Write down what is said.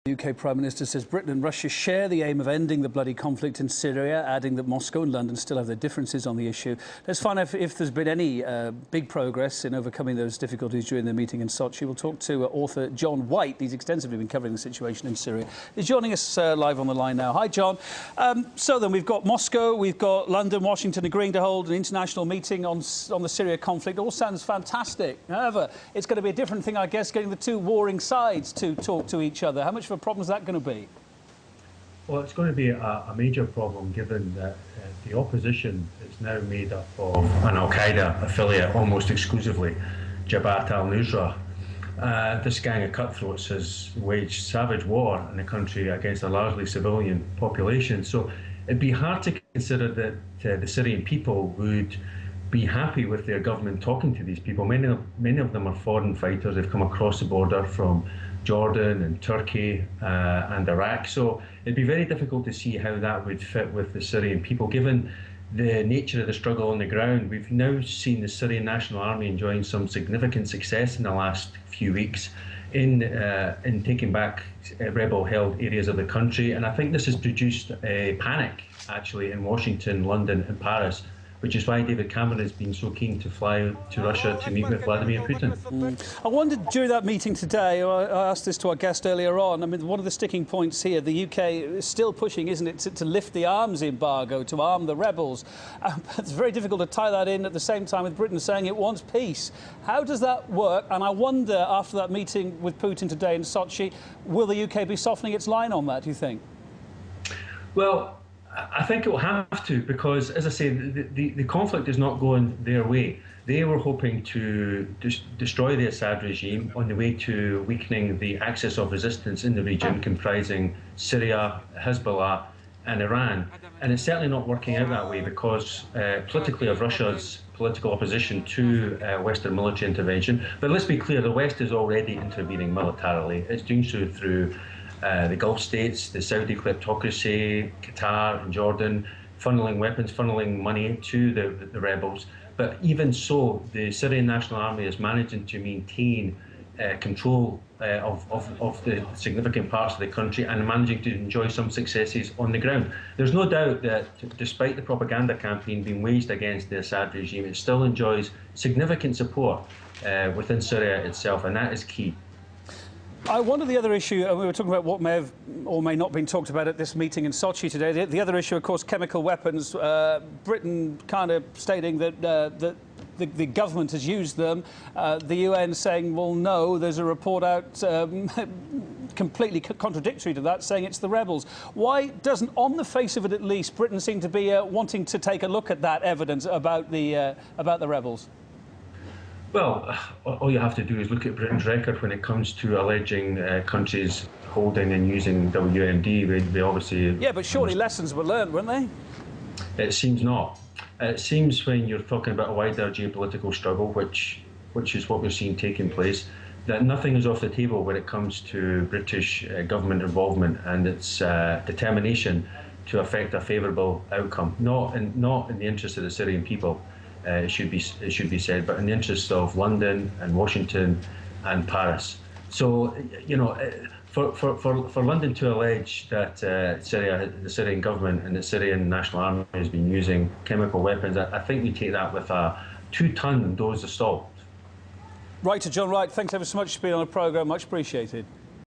The UK Prime Minister says Britain and Russia share the aim of ending the bloody conflict in Syria, adding that Moscow and London still have their differences on the issue. Let's find out if there's been any big progress in overcoming those difficulties during the meeting in Sochi. We'll talk to author John White. He's extensively been covering the situation in Syria. He's joining us live on the line now. Hi, John. So then, we've got Moscow, we've got London, Washington agreeing to hold an international meeting on the Syria conflict. It all sounds fantastic. However, it's going to be a different thing, I guess, getting the two warring sides to talk to each other. How much of a problem is that going to be? Well, it's going to be a major problem, given that the opposition is now made up of an al-Qaeda affiliate almost exclusively, Jabhat al-Nusra. This gang of cutthroats has waged savage war in the country against a largely civilian population. So it'd be hard to consider that the Syrian people would be happy with their government talking to these people. Many of them are foreign fighters. They've come across the border from Jordan and Turkey and Iraq. So it'd be very difficult to see how that would fit with the Syrian people, given the nature of the struggle on the ground. We've now seen the Syrian National Army enjoying some significant success in the last few weeks in taking back rebel-held areas of the country. And I think this has produced a panic, actually, in Washington, London and Paris, which is why David Cameron has been so keen to fly to Russia to meet with Vladimir Putin. I wondered during that meeting today, I asked this to our guest earlier on, I mean, one of the sticking points here, the UK is still pushing, isn't it, to lift the arms embargo, to arm the rebels. It's very difficult to tie that in at the same time with Britain saying it wants peace. How does that work? And I wonder, after that meeting with Putin today in Sochi, will the UK be softening its line on that, do you think? Well, I think it will have to, because, as I say, the conflict is not going their way. They were hoping to destroy the Assad regime on the way to weakening the axis of resistance in the region, comprising Syria, Hezbollah and Iran. And it's certainly not working out that way, because politically of Russia's political opposition to Western military intervention. But let's be clear, the West is already intervening militarily. It's doing so through the Gulf states, the Saudi kleptocracy, Qatar and Jordan, funneling weapons, funneling money to the rebels. But even so, the Syrian National Army is managing to maintain control of the significant parts of the country and managing to enjoy some successes on the ground. There's no doubt that despite the propaganda campaign being waged against the Assad regime, it still enjoys significant support within Syria itself, and that is key. I wonder the other issue, and we were talking about what may have or may not been talked about at this meeting in Sochi today. The other issue, of course, chemical weapons. Britain kind of stating that the government has used them. The UN saying, well, no, there's a report out completely contradictory to that, saying it's the rebels. Why doesn't, on the face of it at least, Britain seem to be wanting to take a look at that evidence about the rebels? Well, all you have to do is look at Britain's record when it comes to alleging countries holding and using WMD. They obviously... Yeah, but surely lessons were learned, weren't they? It seems not. It seems when you're talking about a wider geopolitical struggle, which is what we're seeing taking place, that nothing is off the table when it comes to British government involvement and its determination to affect a favourable outcome, not in the interest of the Syrian people. It should be said, but in the interests of London and Washington and Paris. So, you know, for London to allege that the Syrian government and the Syrian National Army has been using chemical weapons, I think we take that with a 2-ton dose of salt. Right, to John Wright, thanks ever so much for being on the programme, much appreciated.